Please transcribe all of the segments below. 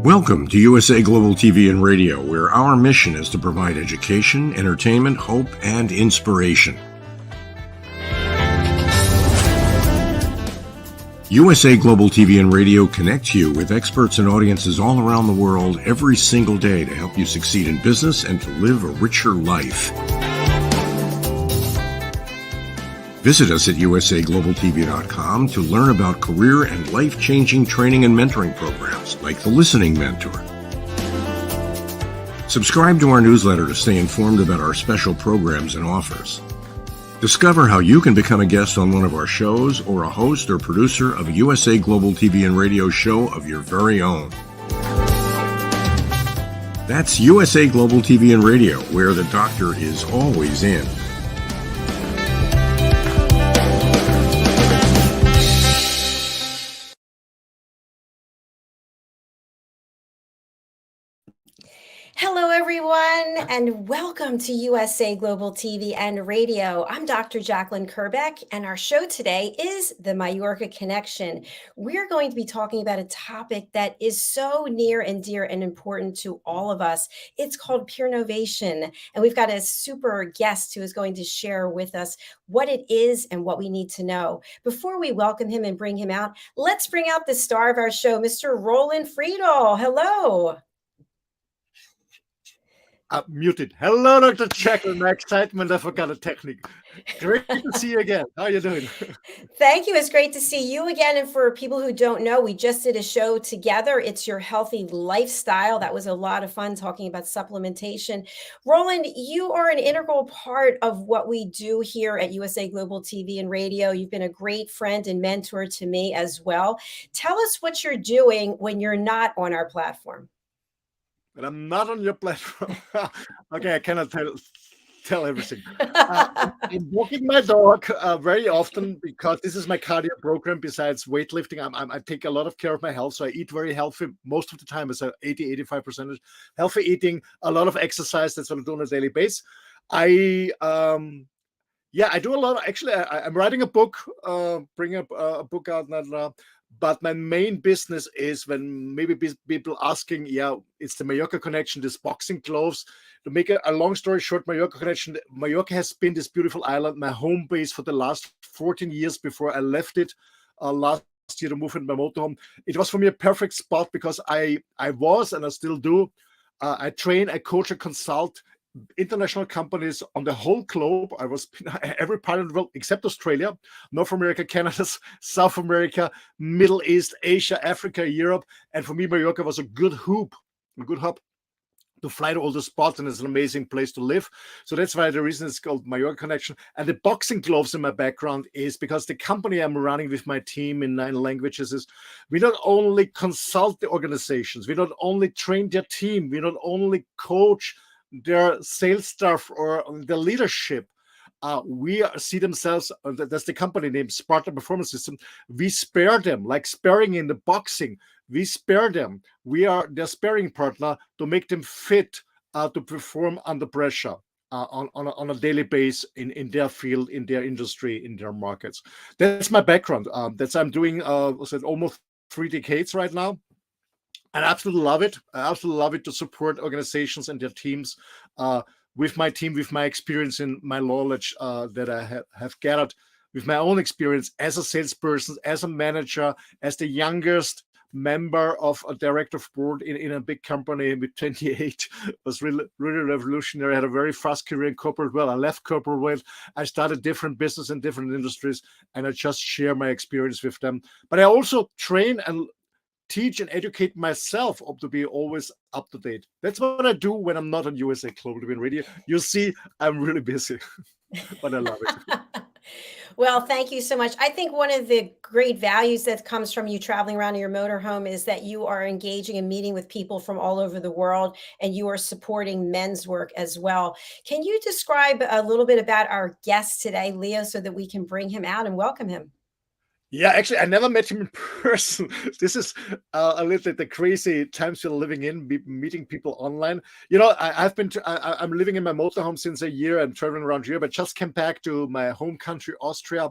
Welcome to USA Global TV and Radio, where our mission is to provide education, entertainment, hope, and inspiration. USA Global TV and Radio connects you with experts and audiences all around the world every single day to help you succeed in business and to live a richer life. Visit us at usaglobaltv.com to learn about career and life-changing training and mentoring programs like the Listening Mentor. Subscribe to our newsletter to stay informed about our special programs and offers. Discover how you can become a guest on one of our shows or a host or producer of a USA Global TV and Radio show of your very own. That's USA Global TV and Radio, where the doctor is always in. Hello, everyone, and welcome to USA Global TV and Radio. I'm Dr. JACALYN KERBECK, and our show today is the Majorca Connection. We're going to be talking about a topic that is so near and dear and important to all of us. It's called Peernovation, and we've got a super guest who is going to share with us what it is and what we need to know. Before we welcome him and bring him out, let's bring out the star of our show, Mr. ROLAND FRIEDL. Hello. Muted. Hello, Dr. JACALYN. My excitement, I forgot a technique. Great to see you again. How are you doing? Thank you. It's great to see you again. And for people who don't know, we just did a show together. It's Your Healthy Lifestyle. That was a lot of fun talking about supplementation. ROLAND, you are an integral part of what we do here at USA Global TV and Radio. You've been a great friend and mentor to me as well. Tell us what you're doing when you're not on our platform. But I'm not on your platform. Okay, I cannot tell everything. I'm walking my dog very often because this is my cardio program. Besides weightlifting, I take a lot of care of my health. So I eat very healthy most of the time. It's 80-85% healthy eating, a lot of exercise. That's what I do on a daily basis. I do a lot. Actually, I'm writing a book, bringing up a book out now. But my main business is when maybe people asking, it's the Majorca connection, this boxing gloves. To make a long story short, Majorca connection, Majorca has been this beautiful island, my home base for the last 14 years before I left it last year to move into my motorhome. It was for me a perfect spot because I was, and I still do, I train, I coach, I consult international companies on the whole globe. I was in every part of the world except Australia, North America, Canada, South America, Middle East, Asia, Africa, Europe. And for me, Majorca was a good hub to fly to all the spots, and it's an amazing place to live. So that's why the reason it's called Majorca Connection. And the boxing gloves in my background is because the company I'm running with my team in 9 languages is we not only consult the organizations, we not only train their team, we not only coach their sales staff or the leadership. We see themselves, that's the company name, Sparta Performance System. We spare them, like sparring in the boxing. We spare them. We are their sparring partner to make them fit to perform under pressure on a daily basis in their field, in their industry, in their markets. That's my background. I'm doing almost 3 decades right now. I absolutely love it. I absolutely love it to support organizations and their teams with my team, with my experience and my knowledge that I have gathered with my own experience as a salesperson, as a manager, as the youngest member of a director of board in a big company with 28. It was really revolutionary. I had a very fast career in corporate world. I left corporate world. I started different business in different industries, and I just share my experience with them. But I also train and teach and educate myself to be always up to date. That's what I do when I'm not on USA Global TV and Radio. You see, I'm really busy, but I love it. Well, thank you so much. I think one of the great values that comes from you traveling around in your motorhome is that you are engaging and meeting with people from all over the world, and you are supporting men's work as well. Can you describe a little bit about our guest today, Leo, so that we can bring him out and welcome him? Yeah, actually, I never met him in person. This is a little bit the crazy times we're living in, meeting people online. You know, I'm living in my motorhome since a year and traveling around Europe. I just came back to my home country, Austria,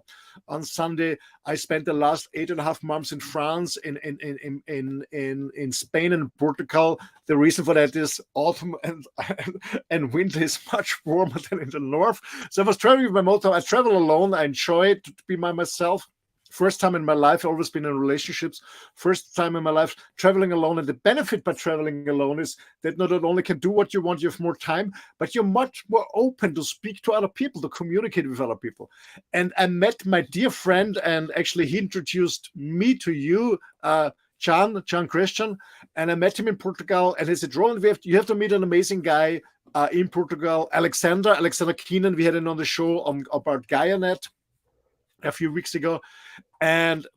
on Sunday. I spent the last 8.5 months in France, in Spain and Portugal. The reason for that is autumn and winter is much warmer than in the north. So I was traveling with my motorhome. I travel alone. I enjoy it to be by myself. First time in my life, I've always been in relationships. First time in my life, traveling alone. And the benefit by traveling alone is that not only can do what you want, you have more time, but you're much more open to speak to other people, to communicate with other people. And I met my dear friend, and actually he introduced me to you, John Christian, and I met him in Portugal. And he said, Roland, you have to meet an amazing guy in Portugal, Alexander Keenan. We had him on the show about GaiaNet a few weeks ago. And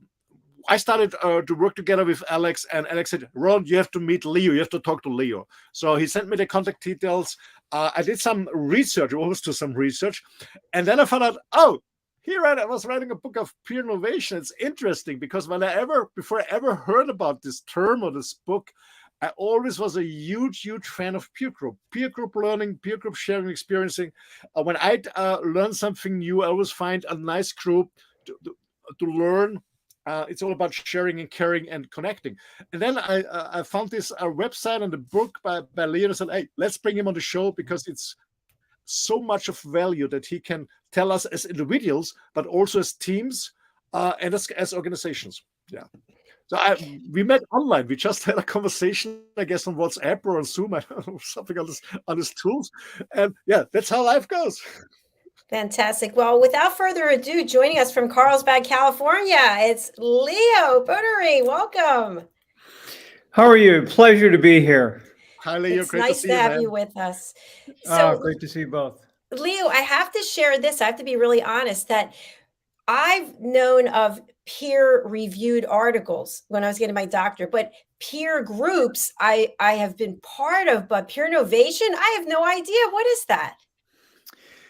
I started to work together with Alex, and Alex said, Ron, you have to meet Leo. You have to talk to Leo. So he sent me the contact details. I did some research, almost do some research. And then I found out, oh, I was writing a book of peer innovation. It's interesting because before I ever heard about this term or this book, I always was a huge fan of peer group learning, peer group sharing, experiencing. When I learn something new, I always find a nice group to learn. It's all about sharing and caring and connecting. And then I found this website and the book by Leon and said, hey, let's bring him on the show because it's so much of value that he can tell us as individuals, but also as teams and as organizations. Yeah. So we met online. We just had a conversation, I guess, on WhatsApp or on Zoom, I don't know, something on these tools. And yeah, that's how life goes. Fantastic. Well, without further ado, joining us from Carlsbad, California, it's Leo Bottary. Welcome. How are you? Pleasure to be here. Hi, Leo. It's great nice to to see have you, you with us. So, Great to see you both. Leo, I have to share this. I have to be really honest that I've known of peer-reviewed articles when I was getting my doctorate, but peer groups I have been part of, but Peernovation, I have no idea. What is that?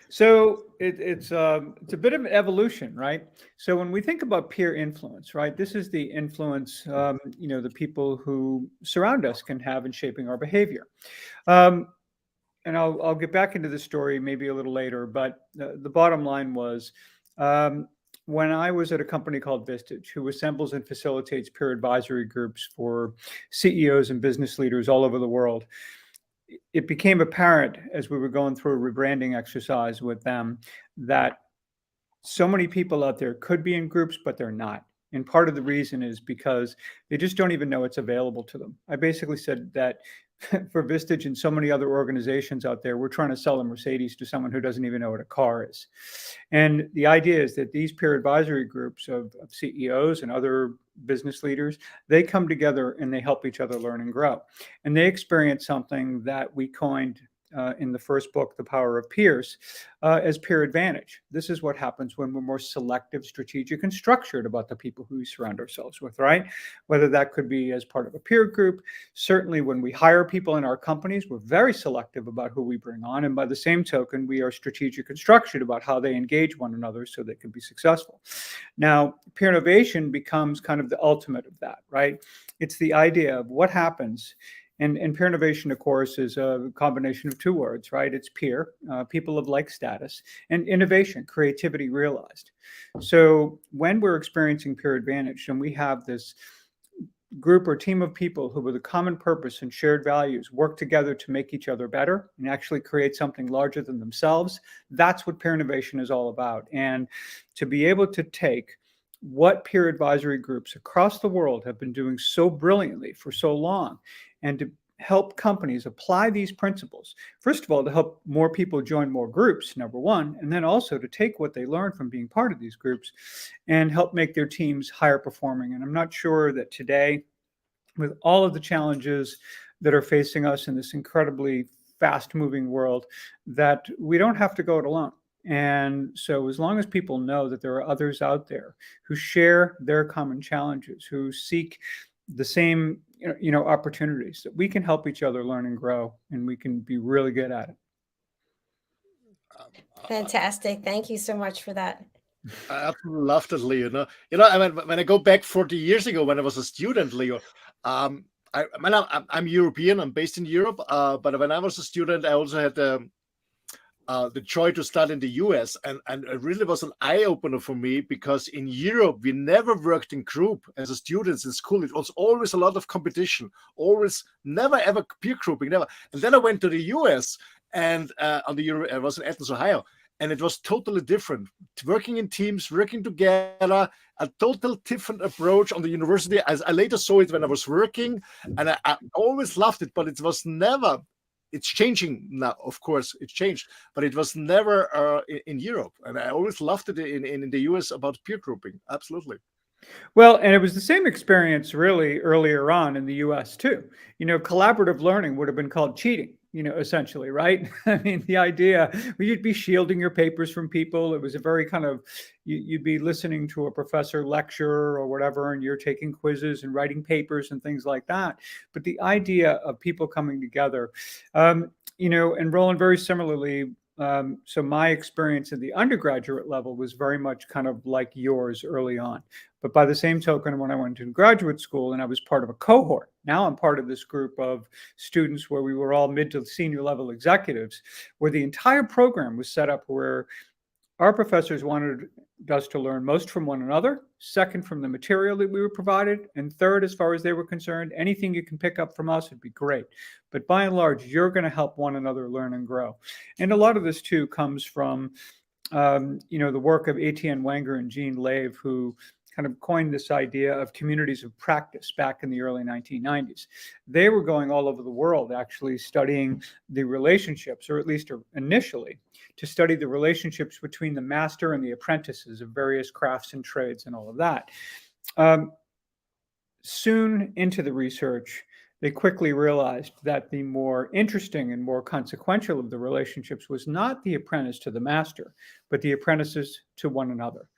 So it's a bit of an evolution, right? So when we think about peer influence, right, this is the influence, the people who surround us can have in shaping our behavior. And I'll get back into the story maybe a little later, but the bottom line was, when I was at a company called Vistage, who assembles and facilitates peer advisory groups for CEOs and business leaders all over the world, it became apparent as we were going through a rebranding exercise with them that so many people out there could be in groups, but they're not. And part of the reason is because they just don't even know it's available to them. I basically said that for Vistage and so many other organizations out there, we're trying to sell a Mercedes to someone who doesn't even know what a car is. And the idea is that these peer advisory groups of CEOs and other business leaders, they come together and they help each other learn and grow. And they experience something that we coined in the first book, The Power of Peers, as peer advantage. This is what happens when we're more selective, strategic, and structured about the people who we surround ourselves with, right? Whether that could be as part of a peer group. Certainly when we hire people in our companies, we're very selective about who we bring on. And by the same token, we are strategic and structured about how they engage one another so they can be successful. Now, peer innovation becomes kind of the ultimate of that, right? It's the idea of what happens. And peer innovation, of course, is a combination of two words, right? It's peer, people of like status, and innovation, creativity realized. So when we're experiencing peer advantage and we have this group or team of people who with a common purpose and shared values work together to make each other better and actually create something larger than themselves, that's what peer innovation is all about. And to be able to take what peer advisory groups across the world have been doing so brilliantly for so long, and to help companies apply these principles, first of all, to help more people join more groups, number one, and then also to take what they learn from being part of these groups and help make their teams higher performing. And I'm not sure that today, with all of the challenges that are facing us in this incredibly fast moving world, that we don't have to go it alone. And so as long as people know that there are others out there who share their common challenges, who seek the same opportunities, that we can help each other learn and grow, and we can be really good at it. Fantastic. Thank you so much for that. I absolutely loved it, Leo. I mean, when I go back 40 years ago, when I was a student, Leo, I'm European. I'm based in Europe. But when I was a student, I also had the joy to study in the US, and it really was an eye opener for me, because in Europe we never worked in group as a students in school. It was always a lot of competition, always, never ever peer grouping, never. And then I went to the US, and I was in Athens, Ohio, and it was totally different. Working in teams, working together, a total different approach on the university. As I later saw it when I was working, and I always loved it, but it was never. It's changing now, of course, it's changed, but it was never in Europe. And I always loved it in the US about peer grouping. Absolutely. Well, and it was the same experience really earlier on in the US too. Collaborative learning would have been called cheating, essentially, right? I mean, the idea, you'd be shielding your papers from people. It was a very kind of, you'd be listening to a professor lecture or whatever, and you're taking quizzes and writing papers and things like that. But the idea of people coming together, and Roland, very similarly, so my experience at the undergraduate level was very much kind of like yours early on. But by the same token, when I went to graduate school and I was part of a cohort, now I'm part of this group of students where we were all mid to senior level executives, where the entire program was set up where our professors wanted us to learn most from one another, second from the material that we were provided, and third, as far as they were concerned, anything you can pick up from us would be great. But by and large, you're going to help one another learn and grow. And a lot of this too comes from the work of Etienne Wenger and Jean Lave, who kind of coined this idea of communities of practice back in the early 1990s. They were going all over the world actually studying the relationships, or at least initially, to study the relationships between the master and the apprentices of various crafts and trades and all of that. Soon into the research, they quickly realized that the more interesting and more consequential of the relationships was not the apprentice to the master, but the apprentices to one another.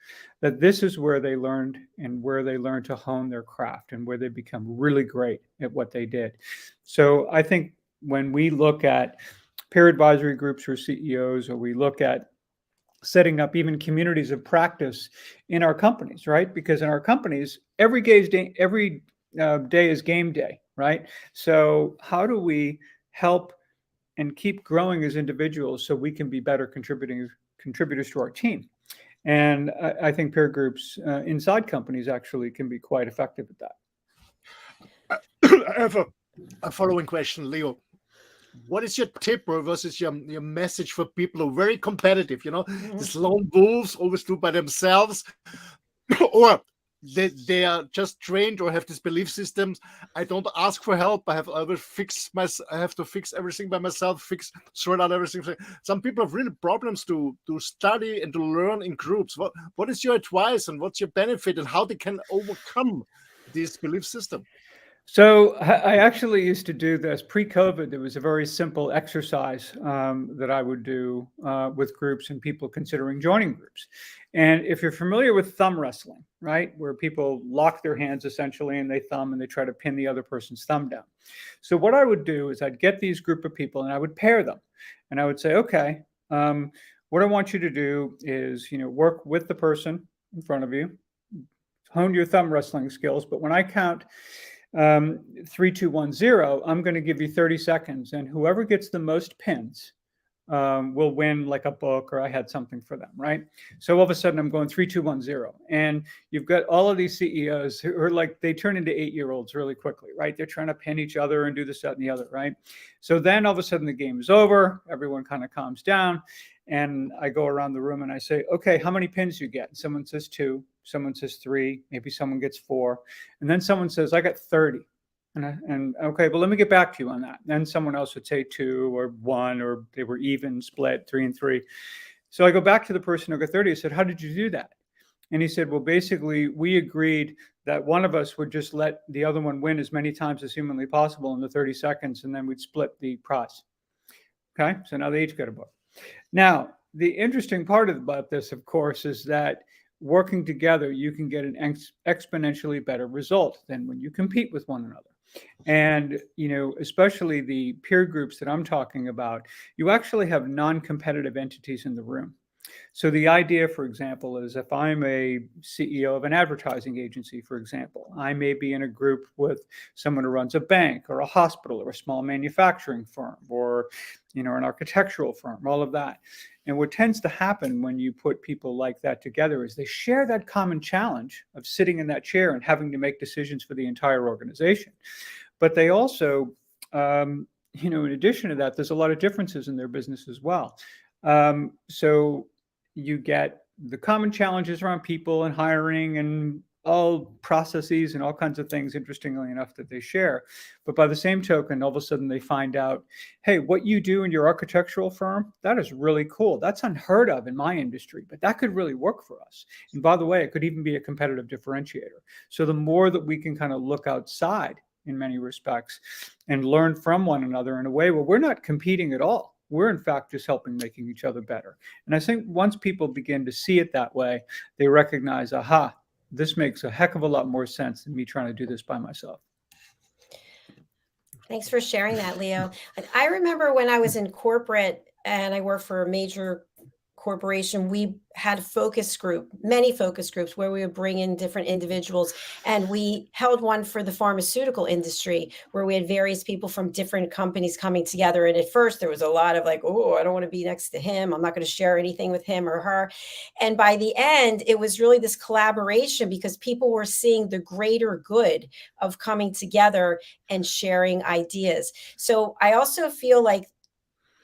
That this is where they learned, and where they learned to hone their craft, and where they become really great at what they did. So I think when we look at peer advisory groups for CEOs, or we look at setting up even communities of practice in our companies, right? Because in our companies, every day is game day, right? So how do we help and keep growing as individuals so we can be better contributors to our team? And I think peer groups inside companies actually can be quite effective at that. I have a following question, Leo. What is your tip, or versus your message for people who are very competitive, these lone wolves, always do by themselves, or they are just trained or have these belief systems? I don't ask for help. I have to fix everything by myself, sort out everything. Some people have really problems to study and to learn in groups. What is your advice, and what's your benefit, and how they can overcome this belief system? So I actually used to do this pre-COVID. There was a very simple exercise that I would do with groups and people considering joining groups. And if you're familiar with thumb wrestling, right, where people lock their hands essentially and they thumb and they try to pin the other person's thumb down. So what I would do is I'd get these group of people and I would pair them. And I would say, okay, what I want you to do is, work with the person in front of you, hone your thumb wrestling skills. But when I count 3, 2, 1, 0, I'm going to give you 30 seconds, and whoever gets the most pins will win like a book, or I had something for them, right? So all of a sudden I'm going 3, 2, 1, 0. And you've got all of these CEOs who are like, they turn into 8-year-olds really quickly, right? They're trying to pin each other and do this, that, and the other, right? So then all of a sudden the game is over. Everyone kind of calms down. And I go around the room and I say, okay, how many pins do you get? And someone says 2, someone says 3, maybe someone gets 4. And then someone says, I got 30. And okay, well, let me get back to you on that. Then someone else would say 2 or 1, or they were even split 3 and 3. So I go back to the person who got 30. I said, how did you do that? And he said, well, basically we agreed that one of us would just let the other one win as many times as humanly possible in the 30 seconds. And then we'd split the prize. Okay. So now they each get a book. Now, the interesting part about this, of course, is that working together, you can get an exponentially better result than when you compete with one another. And, especially the peer groups that I'm talking about, you actually have non-competitive entities in the room. So the idea, for example, is if I'm a CEO of an advertising agency, for example, I may be in a group with someone who runs a bank or a hospital or a small manufacturing firm or, an architectural firm, all of that. And what tends to happen when you put people like that together is they share that common challenge of sitting in that chair and having to make decisions for the entire organization. But they also, in addition to that, there's a lot of differences in their business as well. So you get the common challenges around people and hiring and all processes and all kinds of things, interestingly enough, that they share. But by the same token, all of a sudden they find out, hey, what you do in your architectural firm, that is really cool. That's unheard of in my industry, but that could really work for us. And by the way, it could even be a competitive differentiator. So the more that we can kind of look outside in many respects and learn from one another in a way where we're not competing at all. We're in fact just helping making each other better. And I think once people begin to see it that way, they recognize, aha, this makes a heck of a lot more sense than me trying to do this by myself. Thanks for sharing that, Leo. I remember when I was in corporate and I worked for a major corporation, we had many focus groups where we would bring in different individuals, and we held one for the pharmaceutical industry where we had various people from different companies coming together. And at first there was a lot of like, oh, I don't want to be next to him. I'm not going to share anything with him or her. And by the end, it was really this collaboration because people were seeing the greater good of coming together and sharing ideas. So I also feel like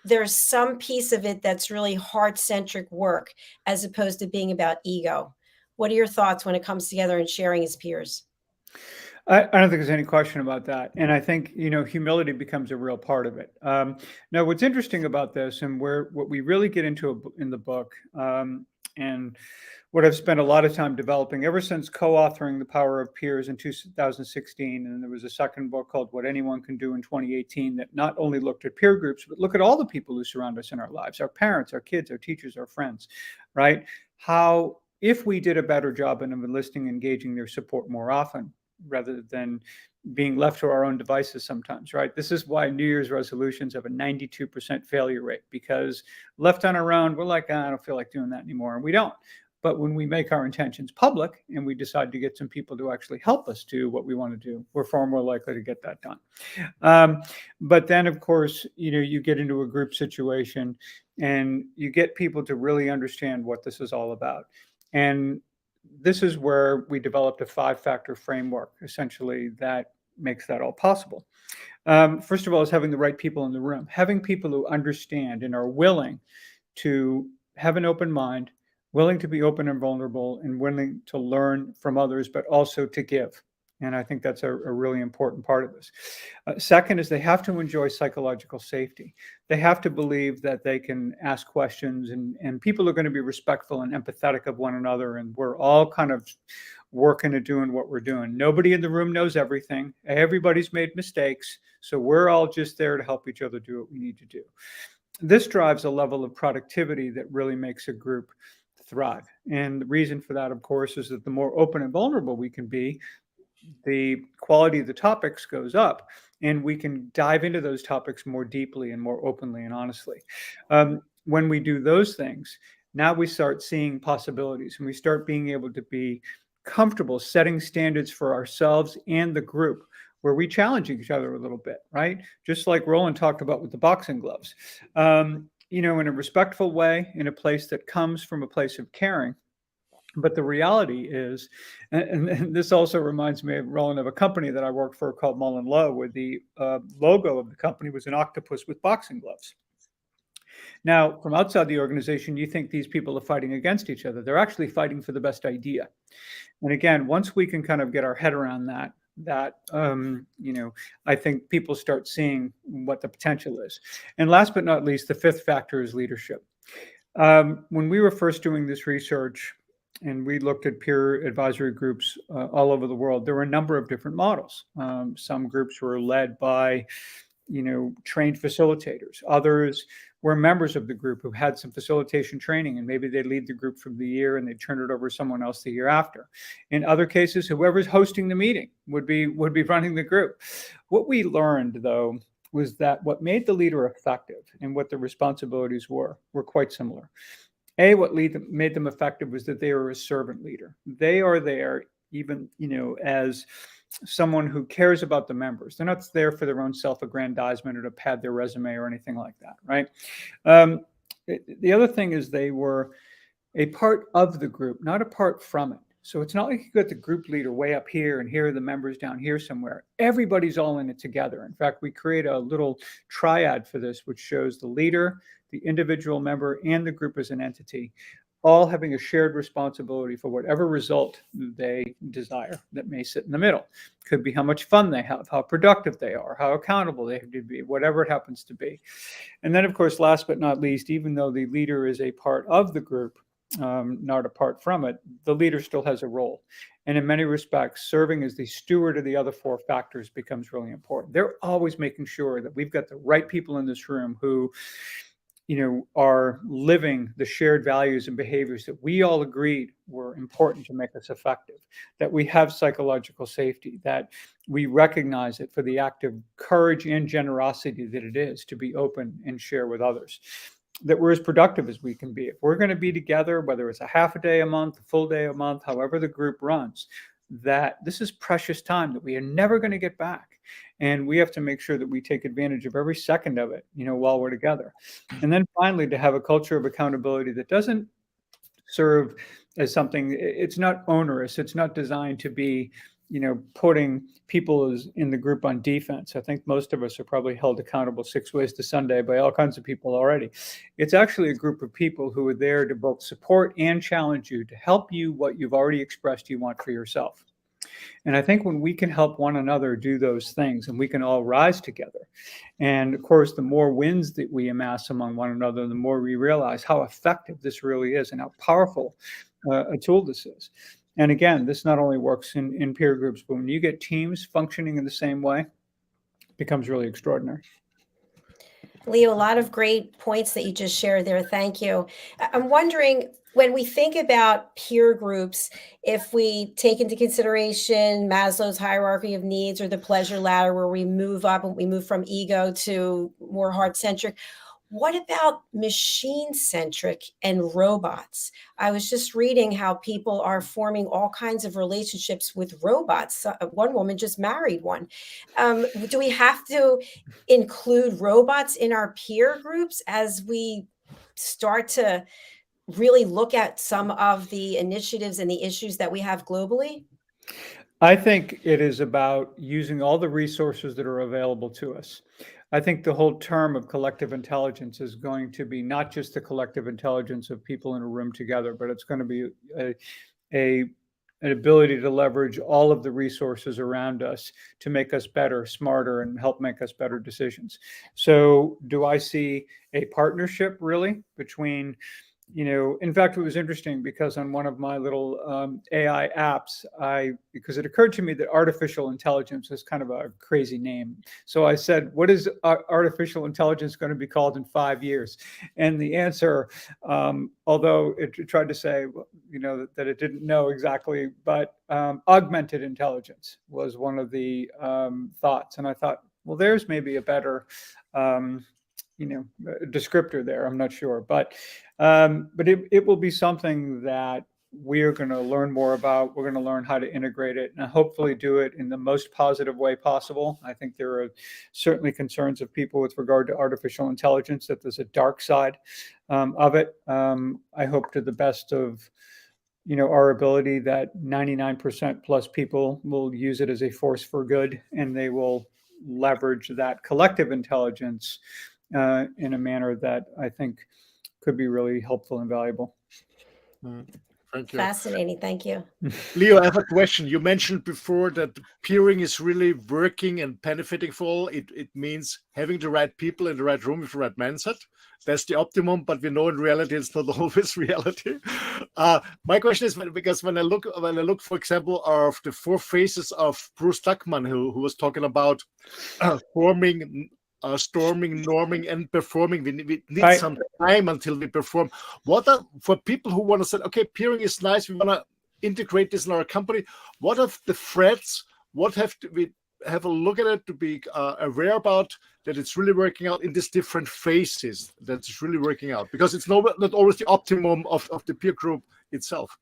there's some piece of it that's really heart-centric work as opposed to being about ego. What are your thoughts when it comes together and sharing as peers? I don't think there's any question about that. And I think, humility becomes a real part of it. Now, what's interesting about this and what we really get into in the book, and what I've spent a lot of time developing ever since co-authoring The Power of Peers in 2016. And there was a second book called What Anyone Can Do in 2018 that not only looked at peer groups, but look at all the people who surround us in our lives, our parents, our kids, our teachers, our friends, right? How, if we did a better job in enlisting, engaging their support more often, rather than being left to our own devices sometimes, right? This is why New Year's resolutions have a 92% failure rate, because left on our own, we're like, I don't feel like doing that anymore. And we don't. But when we make our intentions public and we decide to get some people to actually help us do what we want to do, we're far more likely to get that done. But then, of course, you get into a group situation and you get people to really understand what this is all about. And this is where we developed a 5-factor framework, essentially, that makes that all possible. First of all, is having the right people in the room, having people who understand and are willing to have an open mind, willing to be open and vulnerable, and willing to learn from others, but also to give. And I think that's a really important part of this. Second is they have to enjoy psychological safety. They have to believe that they can ask questions and people are going to be respectful and empathetic of one another. And we're all kind of working and doing what we're doing. Nobody in the room knows everything. Everybody's made mistakes. So we're all just there to help each other do what we need to do. This drives a level of productivity that really makes a group thrive. And the reason for that, of course, is that the more open and vulnerable we can be, the quality of the topics goes up, and we can dive into those topics more deeply and more openly and honestly. When we do those things, now we start seeing possibilities, and we start being able to be comfortable setting standards for ourselves and the group, where we challenge each other a little bit, right? Just like Roland talked about with the boxing gloves, in a respectful way, in a place that comes from a place of caring. But the reality is, and this also reminds me, Roland, of a company that I worked for called Mullen Lowe, where the logo of the company was an octopus with boxing gloves. Now, from outside the organization, you think these people are fighting against each other. They're actually fighting for the best idea. And again, once we can kind of get our head around that, I think people start seeing what the potential is. And last but not least, the 5th factor is leadership. When we were first doing this research, and we looked at peer advisory groups all over the world, there were a number of different models. Some groups were led by, trained facilitators. Others were members of the group who had some facilitation training, and maybe they lead the group for the year and they turn it over to someone else the year after. In other cases, whoever's hosting the meeting would be running the group. What we learned, though, was that what made the leader effective and what the responsibilities were quite similar. What made them effective was that they were a servant leader. They are there even, as someone who cares about the members. They're not there for their own self-aggrandizement or to pad their resume or anything like that, right? The other thing is they were a part of the group, not apart from it. So it's not like you got the group leader way up here and here are the members down here somewhere. Everybody's all in it together. In fact, we create a little triad for this, which shows the leader, the individual member, and the group as an entity, all having a shared responsibility for whatever result they desire that may sit in the middle. Could be how much fun they have, how productive they are, how accountable they have to be, whatever it happens to be. And then, of course, last but not least, even though the leader is a part of the group, not apart from it, the leader still has a role. And in many respects, serving as the steward of the other four factors becomes really important. They're always making sure that we've got the right people in this room who, are living the shared values and behaviors that we all agreed were important to make us effective, that we have psychological safety, that we recognize it for the act of courage and generosity that it is to be open and share with others, that we're as productive as we can be. If we're going to be together, whether it's a half a day a month, a full day a month, however the group runs, that this is precious time that we are never going to get back. And we have to make sure that we take advantage of every second of it, while we're together. And then finally, to have a culture of accountability that doesn't serve as something, it's not onerous. It's not designed to be, putting people in the group on defense. I think most of us are probably held accountable 6 ways to Sunday by all kinds of people already. It's actually a group of people who are there to both support and challenge you, to help you what you've already expressed you want for yourself. And I think when we can help one another do those things and we can all rise together, and of course, the more wins that we amass among one another, the more we realize how effective this really is and how powerful a tool this is. And again, this not only works in peer groups, but when you get teams functioning in the same way, it becomes really extraordinary. Leo, a lot of great points that you just shared there. Thank you. I'm wondering, when we think about peer groups, if we take into consideration Maslow's hierarchy of needs or the pleasure ladder, where we move up and we move from ego to more heart-centric, what about machine-centric and robots? I was just reading how people are forming all kinds of relationships with robots. One woman just married one. Do we have to include robots in our peer groups as we start to really look at some of the initiatives and the issues that we have globally? I think it is about using all the resources that are available to us. I think the whole term of collective intelligence is going to be not just the collective intelligence of people in a room together, but it's going to be an ability to leverage all of the resources around us to make us better, smarter, and help make us better decisions. So do I see a partnership really between, in fact, it was interesting because on one of my little AI apps, because it occurred to me that artificial intelligence is kind of a crazy name. So I said, what is artificial intelligence going to be called in 5 years? And the answer, although it tried to say, that it didn't know exactly, but augmented intelligence was one of the thoughts. And I thought, well, there's maybe a better descriptor there. I'm not sure, but it will be something that we're going to learn more about. We're going to learn how to integrate it and hopefully do it in the most positive way possible. I think there are certainly concerns of people with regard to artificial intelligence, that there's a dark side of it. I hope to the best of our ability that 99% plus people will use it as a force for good, and they will leverage that collective intelligence in a manner that I think could be really helpful and valuable. Thank you. Fascinating. Thank you. Leo, I have a question. You mentioned before that peering is really working and benefiting for all. It means having the right people in the right room with the right mindset. That's the optimum, but we know in reality it's not always reality. My question is, because when I look, for example, of the 4 phases of Bruce Tuckman, who was talking about forming, storming, norming, and performing. We need some time until we perform. What are, for people who want to say, okay, peering is nice, we want to integrate this in our company, what are the threats? What have to we have a look at it, to be aware about that it's really working out in these different phases, that it's really working out, because it's not always the optimum of the peer group itself.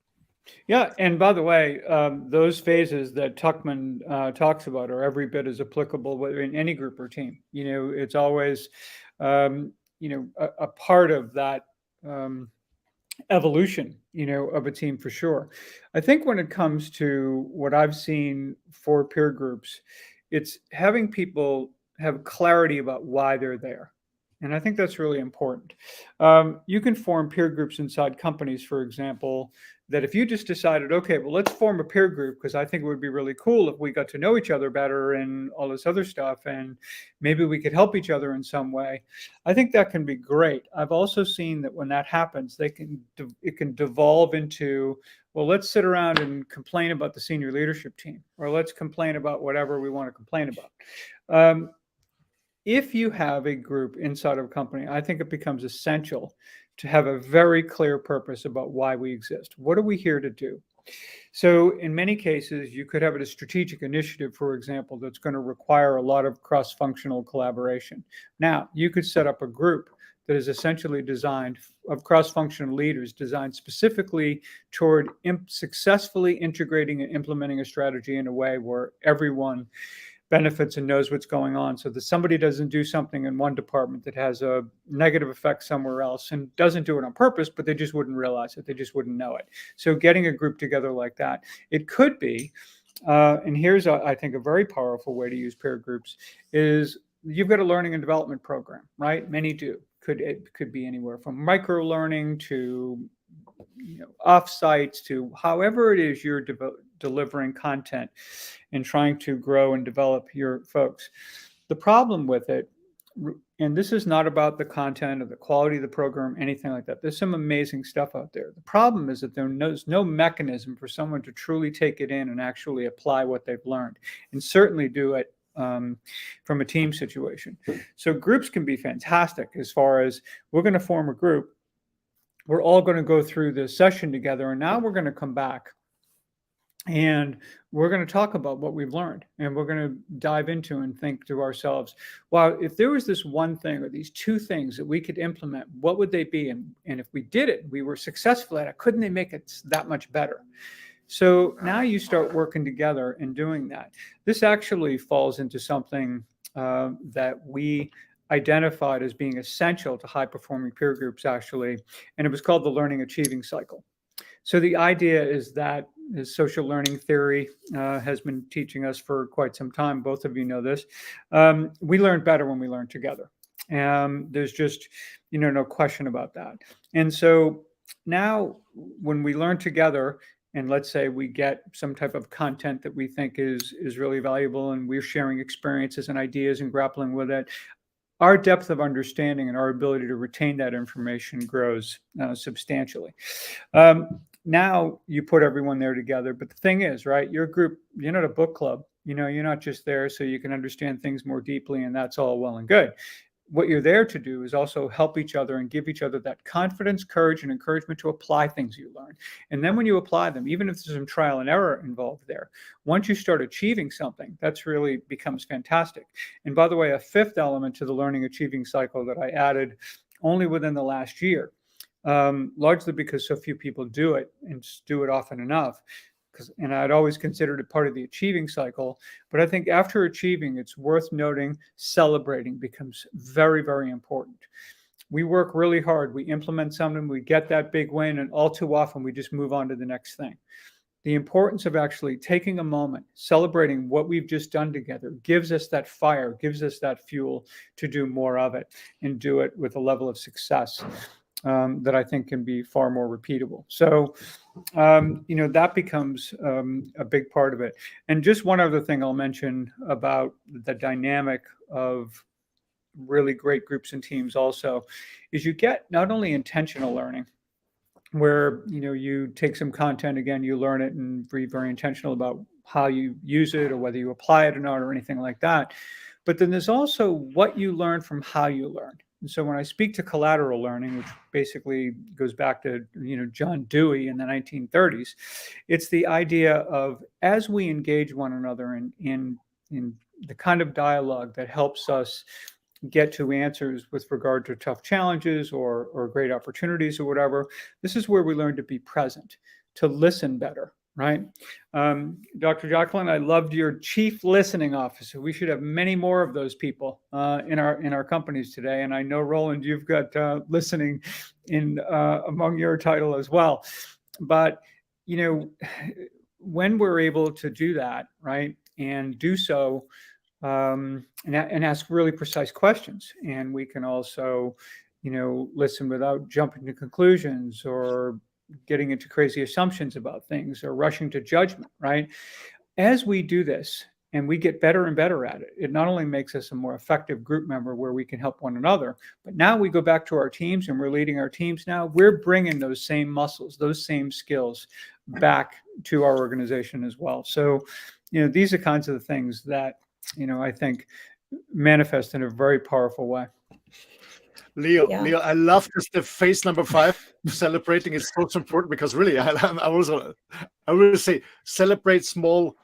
Yeah, and by the way, those phases that Tuckman talks about are every bit as applicable in any group or team. It's always, a part of that evolution, of a team for sure. I think when it comes to what I've seen for peer groups, it's having people have clarity about why they're there. And I think that's really important. You can form peer groups inside companies, for example, that if you just decided, okay, well, let's form a peer group because I think it would be really cool if we got to know each other better and all this other stuff, and maybe we could help each other in some way. I think that can be great. I've also seen that when that happens, it can devolve into, well, let's sit around and complain about the senior leadership team, or let's complain about whatever we want to complain about. If you have a group inside of a company, I think it becomes essential to have a very clear purpose about why we exist. What are we here to do? So in many cases, you could have a strategic initiative, for example, that's going to require a lot of cross-functional collaboration. Now, you could set up a group that is essentially designed of cross-functional leaders designed specifically toward successfully integrating and implementing a strategy in a way where everyone benefits and knows what's going on, so that somebody doesn't do something in one department that has a negative effect somewhere else and doesn't do it on purpose, but they just wouldn't realize it. They just wouldn't know it. So getting a group together like that, it could be, and here's, I think, a very powerful way to use peer groups is you've got a learning and development program, right? Many do. It could be anywhere from micro learning to off-sites to however it is you're delivering content and trying to grow and develop your folks. The problem with it, and this is not about the content or the quality of the program, anything like that. There's some amazing stuff out there. The problem is that there's no mechanism for someone to truly take it in and actually apply what they've learned, and certainly do it from a team situation. So groups can be fantastic as far as we're going to form a group. We're all going to go through this session together, and now we're going to come back and we're going to talk about what we've learned, and we're going to dive into and think to ourselves, wow, if there was this one thing or these two things that we could implement, what would they be? And if we did it, we were successful at it, couldn't they make it that much better? So now you start working together and doing that. This actually falls into something that we identified as being essential to high-performing peer groups, actually, and it was called the learning achieving cycle. So the idea is that as social learning theory has been teaching us for quite some time, both of you know this, we learn better when we learn together. There's just, no question about that. And so now when we learn together, and let's say we get some type of content that we think is really valuable, and we're sharing experiences and ideas and grappling with it, our depth of understanding and our ability to retain that information grows substantially. Now you put everyone there together, but the thing is, right, your group, you're not a book club, you're not just there so you can understand things more deeply, and that's all well and good. What you're there to do is also help each other and give each other that confidence, courage, and encouragement to apply things you learn. And then when you apply them, even if there's some trial and error involved there, once you start achieving something, that's really becomes fantastic. And by the way, a fifth element to the learning achieving cycle that I added only within the last year, largely because so few people do it and do it often enough, and I'd always considered it part of the achieving cycle. But I think after achieving, it's worth noting celebrating becomes very, very important. We work really hard. We implement something, we get that big win, and all too often we just move on to the next thing. The importance of actually taking a moment, celebrating what we've just done together, gives us that fire, gives us that fuel to do more of it and do it with a level of success that I think can be far more repeatable. So, that becomes a big part of it. And just one other thing I'll mention about the dynamic of really great groups and teams also is you get not only intentional learning, where, you take some content, again, you learn it and be very intentional about how you use it or whether you apply it or not or anything like that. But then there's also what you learn from how you learn. And so when I speak to collateral learning, which basically goes back to, John Dewey in the 1930s, it's the idea of as we engage one another in the kind of dialogue that helps us get to answers with regard to tough challenges or great opportunities or whatever. This is where we learn to be present, to listen better, right? Dr. JACALYN, I loved your chief listening officer. We should have many more of those people in our companies today. And I know, Roland, you've got listening in among your title as well. But, you know, when we're able to do that, right, and do so and ask really precise questions, and we can also, you know, listen without jumping to conclusions or getting into crazy assumptions about things or rushing to judgment, right? As we do this and we get better and better at it, it not only makes us a more effective group member where we can help one another, but now we go back to our teams and we're leading our teams now, we're bringing those same muscles, those same skills back to our organization as well. So, you know, these are kinds of the things that, you know, I think manifest in a very powerful way. Leo, Yeah. Leo, I love this. The phase number 5, celebrating is so important, because really, I will say celebrate small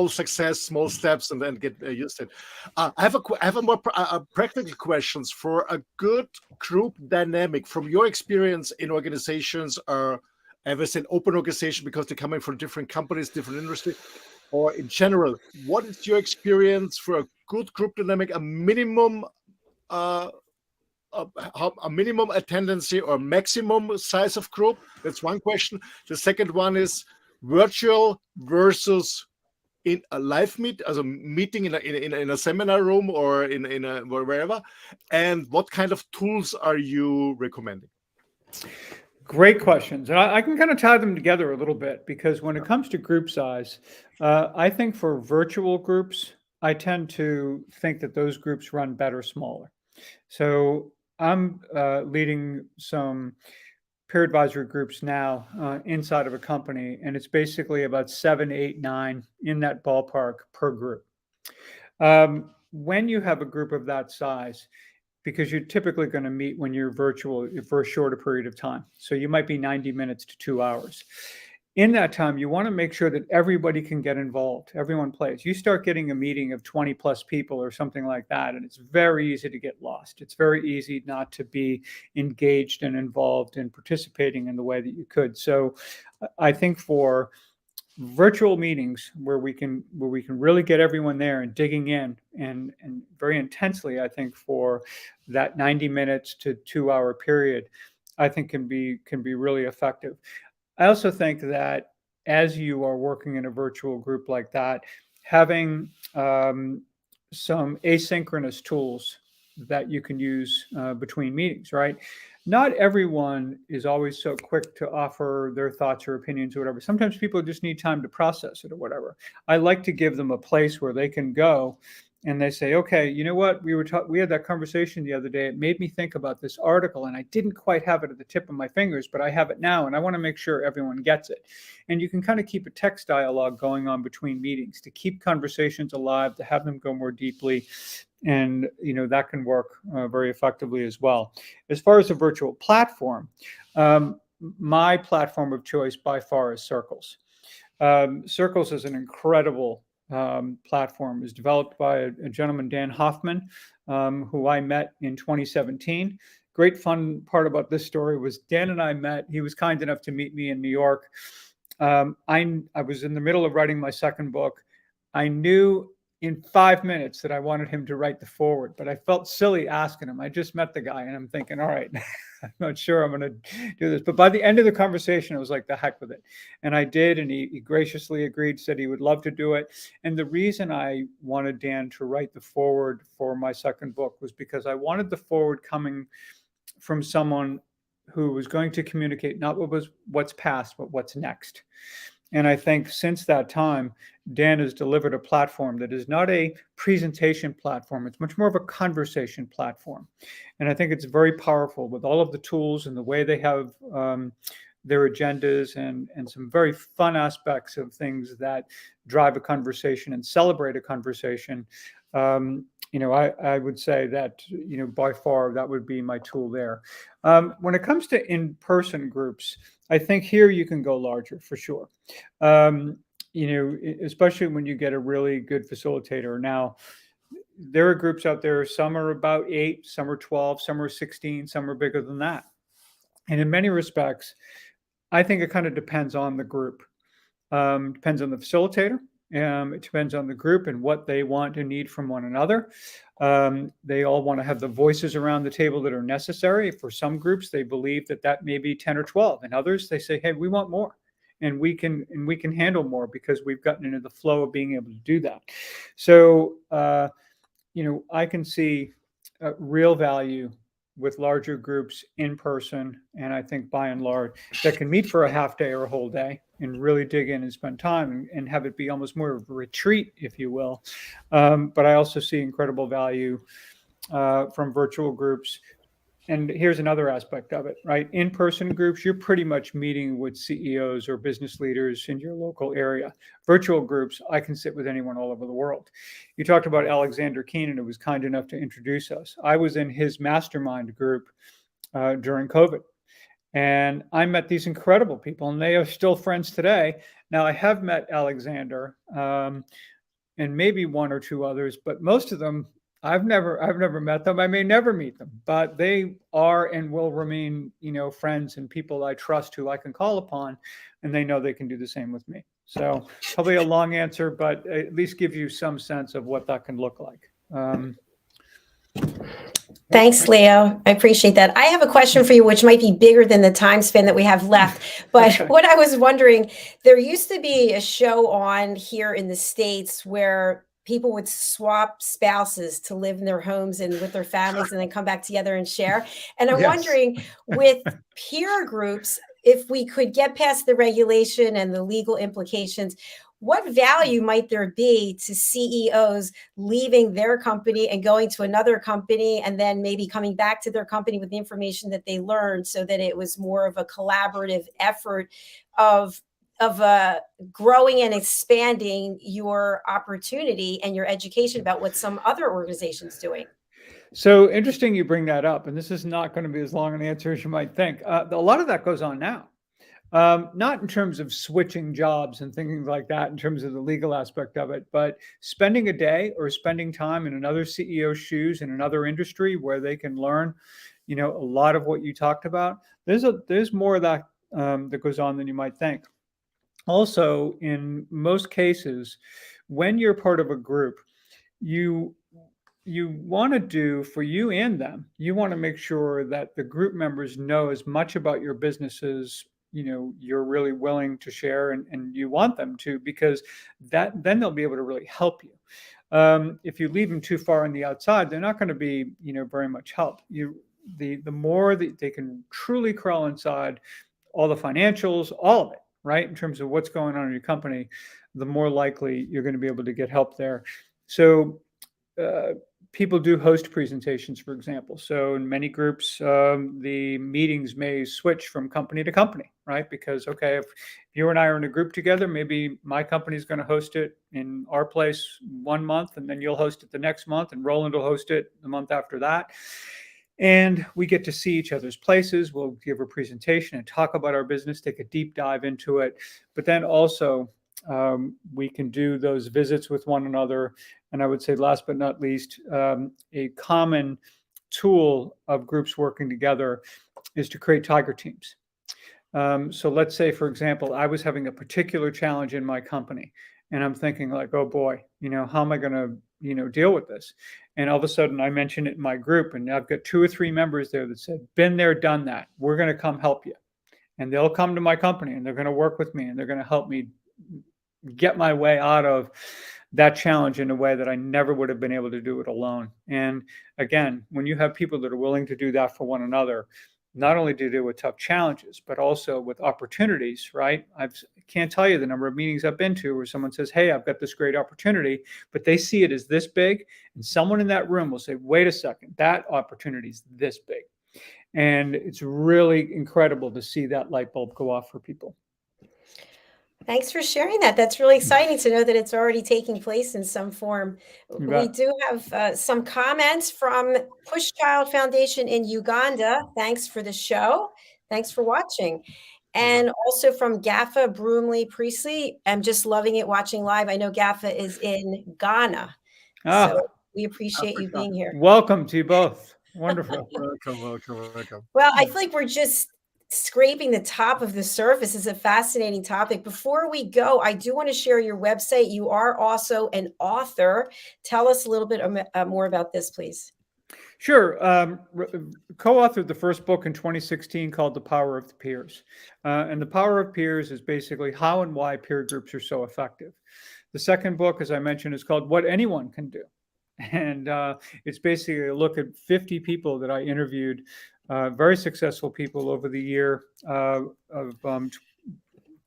success, small steps, and then get used to it. I have a more practical questions for a good group dynamic from your experience in organizations, or ever said open organization, because they're coming from different companies, different industry, or in general. What is your experience for a good group dynamic? A minimum. A minimum attendance or maximum size of group? That's one question. The second one is virtual versus in a live as a meeting in a seminar room or in a wherever. And what kind of tools are you recommending? Great questions. And I can kind of tie them together a little bit, because when it comes to group size, I think for virtual groups, I tend to think that those groups run better smaller. So I'm leading some peer advisory groups now inside of a company, and it's basically about 7, 8, 9 in that ballpark per group. When you have a group of that size, because you're typically going to meet when you're virtual for a shorter period of time. So you might be 90 minutes to 2 hours. In that time, you want to make sure that everybody can get involved. Everyone plays. You start getting a meeting of 20 plus people or something like that, and it's very easy to get lost. It's very easy not to be engaged and involved and participating in the way that you could. So I think for virtual meetings where we can really get everyone there and digging in and very intensely, I think for that 90 minutes to 2 hour period, I think can be really effective. I also think that as you are working in a virtual group like that, having some asynchronous tools that you can use between meetings, right? Not everyone is always so quick to offer their thoughts or opinions or whatever. Sometimes people just need time to process it or whatever. I like to give them a place where they can go and they say, okay, you know what? We had that conversation the other day. It made me think about this article, and I didn't quite have it at the tip of my fingers, but I have it now, and I want to make sure everyone gets it. And you can kind of keep a text dialogue going on between meetings to keep conversations alive, to have them go more deeply. And, you know, that can work very effectively as well. As far as a virtual platform, my platform of choice by far is Circles. Circles is an incredible platform. It was developed by a gentleman, Dan Hoffman, who I met in 2017. Great fun part about this story was Dan and I met. He was kind enough to meet me in New York. I was in the middle of writing my second book. I knew in 5 minutes that I wanted him to write the foreword, but I felt silly asking him. I just met the guy and I'm thinking, all right, I'm not sure I'm going to do this. But by the end of the conversation, I was like, the heck with it. And I did. And he graciously agreed, said he would love to do it. And the reason I wanted Dan to write the foreword for my second book was because I wanted the foreword coming from someone who was going to communicate not what's past, but what's next. And I think since that time, Dan has delivered a platform that is not a presentation platform. It's much more of a conversation platform. And I think it's very powerful with all of the tools and the way they have their agendas and some very fun aspects of things that drive a conversation and celebrate a conversation. I would say that, by far, that would be my tool there. When it comes to in-person groups, I think here you can go larger for sure. Especially when you get a really good facilitator. Now, there are groups out there, some are about 8, some are 12, some are 16, some are bigger than that. And in many respects, I think it kind of depends on the group. Depends on the facilitator. It depends on the group and what they want and need from one another. They all want to have the voices around the table that are necessary. For some groups, they believe that may be 10 or 12. And others, they say, hey, we want more. And we can handle more because we've gotten into the flow of being able to do that. So, I can see real value with larger groups in person. And I think by and large that can meet for a half day or a whole day and really dig in and spend time and have it be almost more of a retreat, if you will. But I also see incredible value from virtual groups. And here's another aspect of it, right? In-person groups, you're pretty much meeting with CEOs or business leaders in your local area. Virtual groups, I can sit with anyone all over the world. You talked about Alexander Keenan, who was kind enough to introduce us. I was in his mastermind group during COVID. And I met these incredible people, and they are still friends today. Now, I have met Alexander and maybe one or two others, but most of them, I've never met them. I may never meet them, but they are and will remain, friends and people I trust who I can call upon, and they know they can do the same with me. So probably a long answer, but at least give you some sense of what that can look like. Thanks, Leo. I appreciate that. I have a question for you, which might be bigger than the time span that we have left. But what I was wondering, there used to be a show on here in the States where people would swap spouses to live in their homes and with their families and then come back together and share. And I'm wondering, with peer groups, if we could get past the regulation and the legal implications, what value might there be to CEOs leaving their company and going to another company and then maybe coming back to their company with the information that they learned, so that it was more of a collaborative effort of growing and expanding your opportunity and your education about what some other organization's doing? So interesting you bring that up, and this is not going to be as long an answer as you might think. A lot of that goes on now. Not in terms of switching jobs and things like that, in terms of the legal aspect of it, but spending a day or spending time in another CEO's shoes in another industry where they can learn, a lot of what you talked about. There's more of that that goes on than you might think. Also, in most cases, when you're part of a group, you want to do for you and them, you want to make sure that the group members know as much about your business as you're really willing to share, and you want them to, because then they'll be able to really help you. If you leave them too far on the outside, they're not going to be very much help. The more that they can truly crawl inside all the financials, all of it, right, in terms of what's going on in your company, the more likely you're going to be able to get help there. So people do host presentations, for example. So in many groups, the meetings may switch from company to company, right? Because, okay, if you and I are in a group together, maybe my company is going to host it in our place 1 month, and then you'll host it the next month, and Roland will host it the month after that. And we get to see each other's places. We'll give a presentation and talk about our business, take a deep dive into it. But then also, we can do those visits with one another. And I would say, last but not least, a common tool of groups working together is to create tiger teams. So let's say, for example, I was having a particular challenge in my company, and I'm thinking like, oh boy, how am I going to, deal with this? And all of a sudden I mention it in my group, and I've got 2 or 3 members there that said, been there, done that. We're going to come help you. And they'll come to my company, and they're going to work with me, and they're going to help me get my way out of that challenge in a way that I never would have been able to do it alone. And again, when you have people that are willing to do that for one another, not only to deal with tough challenges, but also with opportunities, right? I can't tell you the number of meetings I've been to where someone says, hey, I've got this great opportunity, but they see it as this big. And someone in that room will say, wait a second, that opportunity is this big. And it's really incredible to see that light bulb go off for people. Thanks for sharing that. That's really exciting to know that it's already taking place in some form. We do have some comments from Push Child Foundation in Uganda. Thanks for the show. Thanks for watching. And also from Gaffa Broomley Priestley. I'm just loving it watching live. I know Gaffa is in Ghana. So We appreciate you being here. Welcome to you both. Wonderful. Welcome. Well, I feel like we're just scraping the top of the surface. Is a fascinating topic. Before we go, I do want to share your website. You are also an author. Tell us a little bit more about this, please. Sure. Co-authored the first book in 2016 called The Power of the Peers. And The Power of Peers is basically how and why peer groups are so effective. The second book, as I mentioned, is called What Anyone Can Do. And it's basically a look at 50 people that I interviewed, very successful people over the year of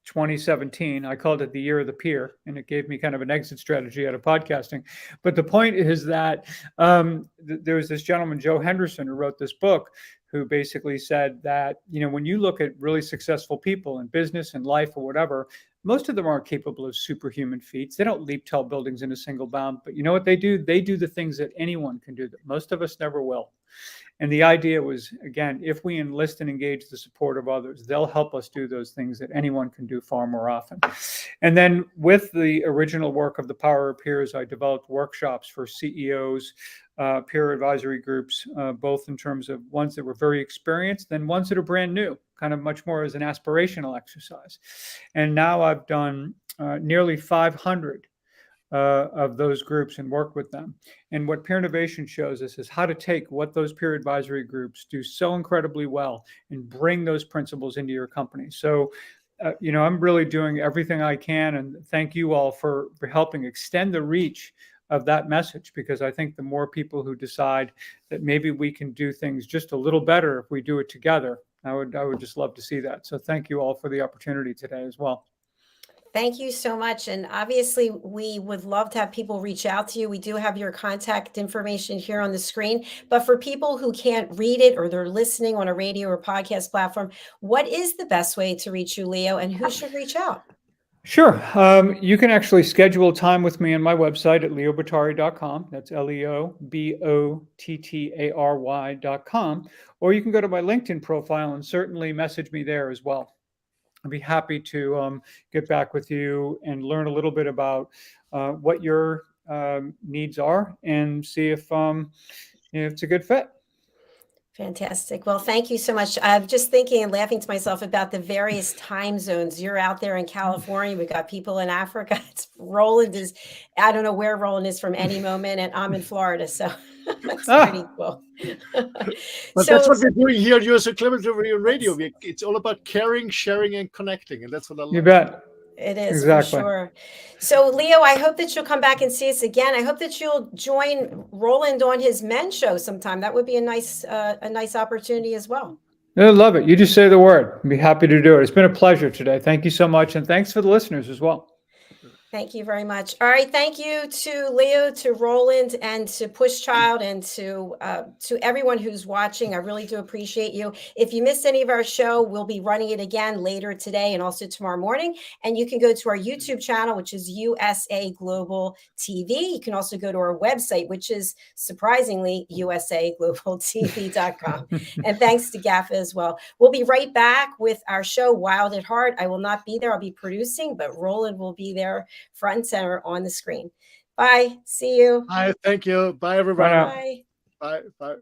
2017. I called it the year of the peer, and it gave me kind of an exit strategy out of podcasting. But the point is that there was this gentleman, Joe Henderson, who wrote this book, who basically said that, when you look at really successful people in business and life or whatever, most of them aren't capable of superhuman feats. They don't leap tall buildings in a single bound. But you know what they do? They do the things that anyone can do that most of us never will. And the idea was, again, if we enlist and engage the support of others, they'll help us do those things that anyone can do far more often. And then with the original work of The Power of Peers, I developed workshops for CEOs, peer advisory groups, both in terms of ones that were very experienced and ones that are brand new, kind of much more as an aspirational exercise. And now I've done nearly 500 of those groups and work with them. And what Peernovation shows us is how to take what those peer advisory groups do so incredibly well and bring those principles into your company. So, I'm really doing everything I can, and thank you all for helping extend the reach of that message, because I think the more people who decide that maybe we can do things just a little better if we do it together, I would just love to see that. So thank you all for the opportunity today as well. Thank you so much. And obviously, we would love to have people reach out to you. We do have your contact information here on the screen. But for people who can't read it or they're listening on a radio or podcast platform, what is the best way to reach you, Leo, and who should reach out? Sure. You can actually schedule time with me on my website at leobottary.com. That's LEOBOTTARY.com. Or you can go to my LinkedIn profile and certainly message me there as well. I'd be happy to get back with you and learn a little bit about what your needs are and see if it's a good fit. Fantastic. Well, thank you so much. I'm just thinking and laughing to myself about the various time zones. You're out there in California. We've got people in Africa. Roland is, I don't know where Roland is from any moment, and I'm in Florida. So it's pretty cool. But that's what we're doing here at USA Collaborative Radio. It's all about caring, sharing, and connecting. And that's what I love. You bet. It is, exactly. For sure. So, Leo, I hope that you'll come back and see us again. I hope that you'll join Roland on his men's show sometime. That would be a nice opportunity as well. I love it. You just say the word. I'd be happy to do it. It's been a pleasure today. Thank you so much. And thanks for the listeners as well. Thank you very much. All right. Thank you to Leo, to Roland, and to Pushchild, and to everyone who's watching. I really do appreciate you. If you missed any of our show, we'll be running it again later today and also tomorrow morning. And you can go to our YouTube channel, which is USA Global TV. You can also go to our website, which is surprisingly usaglobaltv.com. And thanks to GAFA as well. We'll be right back with our show, Wild at Heart. I will not be there. I'll be producing, but Roland will be there front and center on the screen. Bye. See you. Bye. Thank you. Bye, everybody. Bye. Bye. Bye.